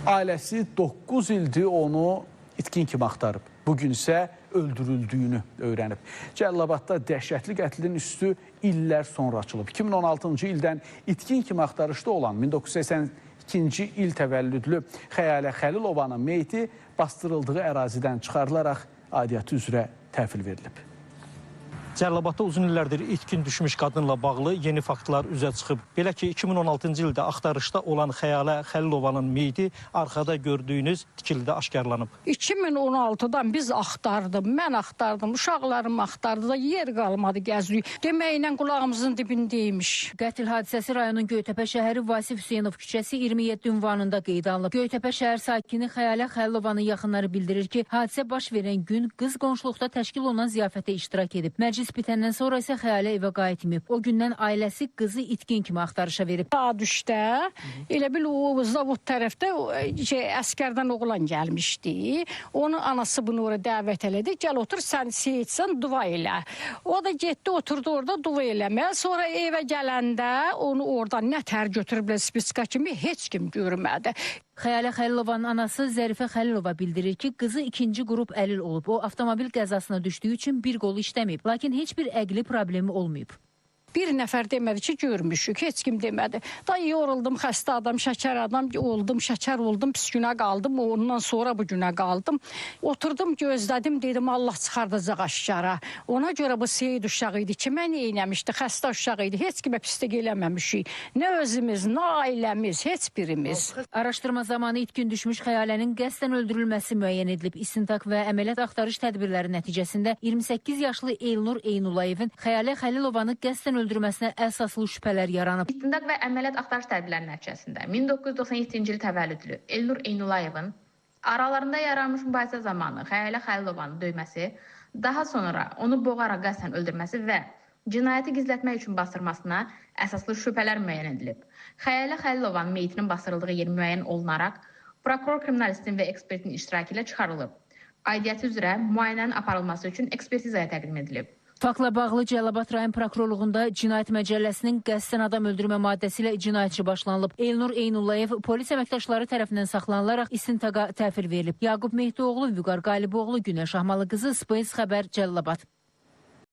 Ailəsi 9 ildir onu itkin kimi axtarıb. Bugün isə öldürüldüyünü öyrənib. Cəlilabadda dəhşətli qətlin üstü illər sonra açılıb. 2016-cı ildən itkin kimi axtarışda olan 1982-ci il təvəllüdlü Xəyalə Xəlilovanın meyti bastırıldığı ərazidən çıxarılaraq aidiyyatı üzrə təhvil verilib. Cəlilabadda uzun illərdir itkin düşmüş qadınla bağlı yeni faktlar üzə çıxıb. Belə ki, 2016-cı ildə axtarışda olan Xəyalə Xəlilovanın meyiti arxada gördüyünüz tikilidə aşkarlanıb. 2016-dan biz axtardım, mən axtardım, uşaqlarım axtardı da yer qalmadı gəzdik. Deməklə qulağımızın dibindəymiş. Qətil hadisəsi rayonun Göytəpə şəhəri Vasif Hüseynov küçəsi 27 ünvanında qeydə alınıb. Göytəpə şəhər sakini Xəyalə Xəlilovanın yaxınları bildirir ki, hadisə baş verən gün qız qonşuluqda təşkil olunan ziyafətə iştirak edib. Məclis bitəndən sonra isə Xəyalə evə qayıtmayıb. O gündən ailəsi qızı itkin kimi axtarışa verib. Saat 3-də elə bil o zavod tərəfdə əskərdən oğlan gəlmişdi. Onun anası bunu oraya dəvət elədi. Gəl otur, sən seyitsən, dua elə. O da getdi, oturdu orada dua eləməyə. Sonra evə gələndə onu oradan nətər götürüblər spiska kimi heç kim görmədi. Xəyalə Xəlilovanın anası Zərifə Xəlilova bildirir ki, qızı ikinci qrup əlil olub. O, avtomobil qəzasına düşdüyü üçün bir qolu işləməyib. Lakin heç bir əqli problemi olmayıb. Bir nəfər demədi ki, görmüşük, heç kim demədi. Da yoruldum, xəstə adam, şəkər adam oldum, şəkər oldum, pis günə qaldım, ondan sonra bu günə qaldım. Oturdum, gözlədim, dedim, Allah çıxardacaq aşkara. Ona görə bu seyid uşağı idi ki, mən eyləmişdi, xəstə uşağı idi, heç kimə pislik eləməmişik. Nə özümüz, nə ailəmiz, heç birimiz. Araşdırma zamanı itkin düşmüş Xəyalənin qəsdən öldürülməsi müəyyən edilib. İstintaq və əməliyyat axtarış tədbirləri nəticəsində 28 yaşlı Elnur Eynulayevin Xəyalə Xəlilovanı qəsdən öldürməsinə əsaslı şübhələr yaranıb. İstintaq və əməliyyat axtarış tədbirləri nəticəsində 1997-ci il təvəllüdlü Elnur Eynulayevin aralarında yaranmış mübahisə zamanı Xəyalə Xəlilovanı döyməsi, daha sonra onu boğaraq qəsdən öldürməsi və cinayəti gizlətmək üçün bastırmasına əsaslı şübhələr müəyyən edilib. Xəyalə Xəlilovanın meyitinin bastırıldığı yer müəyyən olunaraq prokuror, kriminalistin və ekspertin iştirakı ilə çıxarılıb. Aidiyyatı üzrə müayinənin aparılması üçün ekspertizaya təqdim edilib. Faktla bağlı Cəlilabad rayon prokurorluğunda cinayət məcəlləsinin qəsdən adam öldürmə maddəsi ilə cinayətçi başlanılıb. Elnur Eynullayev polis əməkdaşları tərəfindən saxlanılaraq istintaqa təhvil verilib. Yaqub Mehdioğlu, Vüqar Qaliboğlu, Günəş Ahmalı qızı, Space xəbər, Cəlilabad.